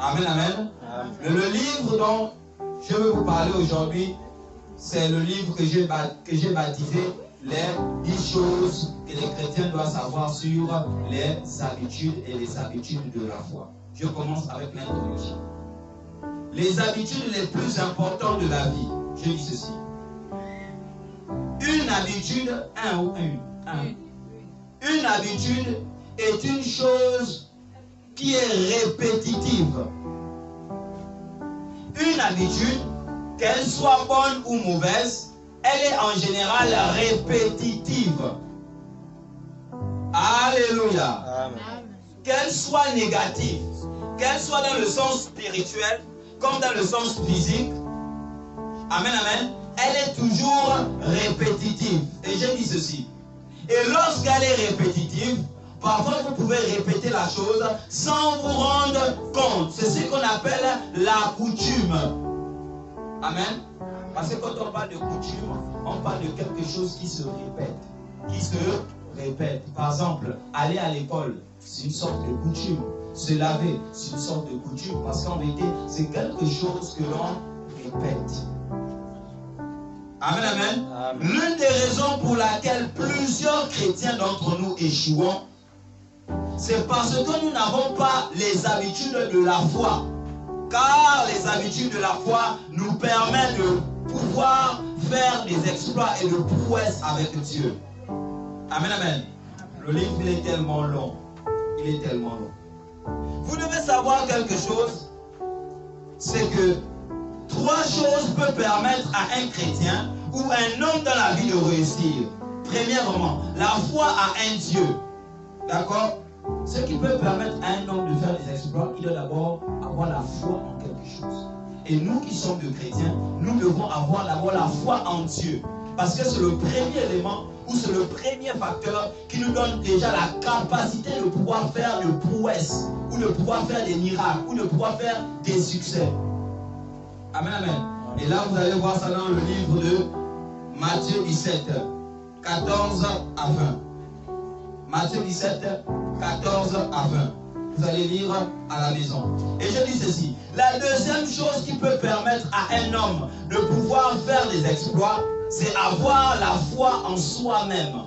Amen, amen. Le livre dont je veux vous parler aujourd'hui, c'est le livre que j'ai baptisé les 10 choses que les chrétiens doivent savoir sur les habitudes et les habitudes de la foi. Je commence avec l'introduction. Les habitudes les plus importantes de la vie, je dis ceci. Une habitude, une habitude est une chose qui est répétitive. Une habitude, qu'elle soit bonne ou mauvaise, elle est en général répétitive. Alléluia. Amen. Qu'elle soit négative, qu'elle soit dans le sens spirituel, comme dans le sens physique, amen, amen, elle est toujours répétitive. Et j'ai dit ceci. Et lorsqu'elle est répétitive, parfois vous pouvez répéter la chose sans vous rendre compte. C'est ce qu'on appelle la coutume. Amen. Parce que quand on parle de coutume, on parle de quelque chose qui se répète. Qui se répète. Par exemple, aller à l'école, c'est une sorte de coutume. Se laver, c'est une sorte de coutume. Parce qu'en vérité, c'est quelque chose que l'on répète. Amen, amen. L'une des raisons pour laquelle plusieurs chrétiens d'entre nous échouons, c'est parce que nous n'avons pas les habitudes de la foi. Car les habitudes de la foi nous permettent de pouvoir faire des exploits et de prouesses avec Dieu. Amen, amen. Le livre, il est tellement long. Il est tellement long. Vous devez savoir quelque chose, c'est que 3 choses peuvent permettre à un chrétien ou un homme dans la vie de réussir. Premièrement, la foi à un Dieu. D'accord? Ce qui peut permettre à un homme de faire des exploits, il doit d'abord avoir la foi en quelque chose. Et nous qui sommes des chrétiens, nous devons avoir d'abord la foi en Dieu. Parce que c'est le premier élément ou c'est le premier facteur qui nous donne déjà la capacité de pouvoir faire de prouesses, ou de pouvoir faire des miracles, ou de pouvoir faire des succès. Amen, amen. Et là, vous allez voir ça dans le livre de Matthieu 17, 14 à 20. Matthieu 17, 14 à 20. Vous allez lire à la maison. Et je dis ceci. La deuxième chose qui peut permettre à un homme de pouvoir faire des exploits, c'est avoir la foi en soi-même.